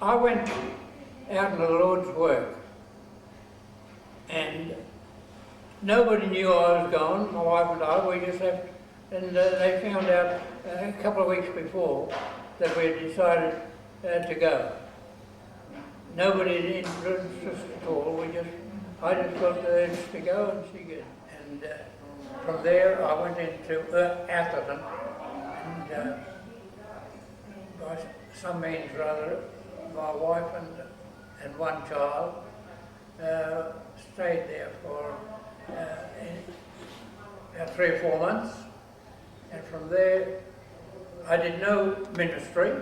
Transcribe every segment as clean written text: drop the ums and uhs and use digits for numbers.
I went out in the Lord's work, and nobody knew I was gone. My wife and I, we just left, and they found out a couple of weeks before that we had decided to go. Nobody influenced us at all. I just felt the urge to go and see it. And from there, I went into Atherton, and by some means or other, my wife and one child stayed there for about 3 or 4 months, and from there I did no ministry.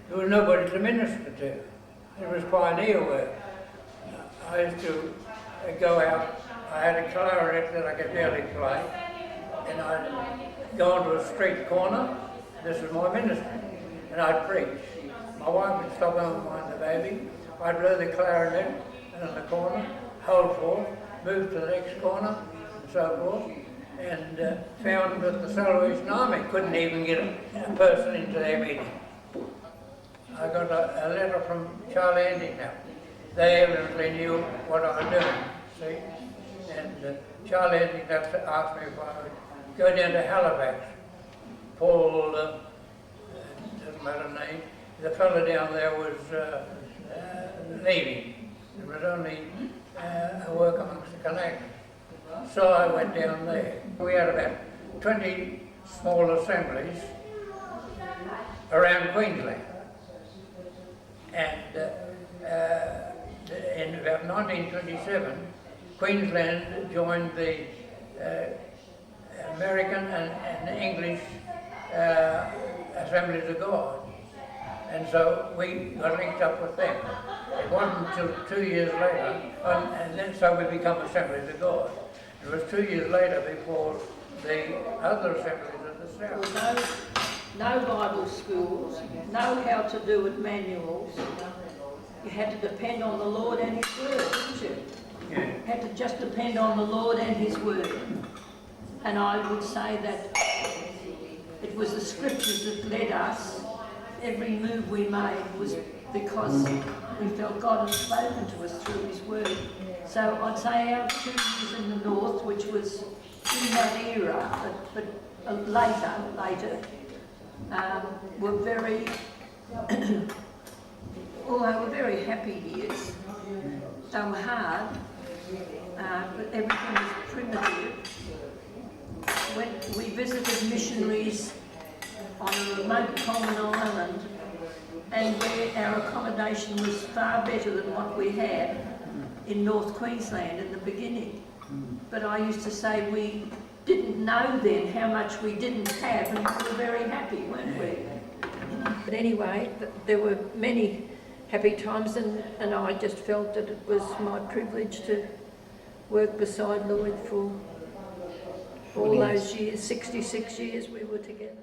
There was nobody to minister to. It was pioneer work. I used to go out. I had a clarinet that I could barely play, and I'd go onto a street corner. This was my ministry, and I'd preach. My wife would stop home behind the baby. I'd blow the clarinet in the corner, hold forth, move to the next corner, and so forth, and found that the Salvation Army couldn't even get a person into their meeting. I got a letter from Charlie Endicott. They evidently knew what I was doing, see? And Charlie Endicott asked me if I would go down to Halifax. Paul, doesn't matter the name, the fellow down there was leaving. There was only a work amongst the connectors. So I went down there. We had about 20 small assemblies around Queensland. And in about 1927, Queensland joined the American and English Assemblies of God. And so we got linked up with them. It wasn't until 2 years later, and then so we become Assemblies of God. It was 2 years later before the other assemblies of the South. Well, no Bible schools, no how to do it manuals. You had to depend on the Lord and His Word, didn't you? Yeah. You had to just depend on the Lord and His Word. And I would say that it was the Scriptures that led us. Every move we made was because we felt God had spoken to us through His Word. So I'd say our 2 years in the north, which was in that era, but later, were very, although were very happy years. They were hard, but everything was primitive. When we visited missionaries on a remote common island, and where our accommodation was far better than what we had in North Queensland in the beginning. But I used to say we didn't know then how much we didn't have, and we were very happy, weren't we? But anyway, there were many happy times, and I just felt that it was my privilege to work beside Lloyd for all those years, 66 years we were together.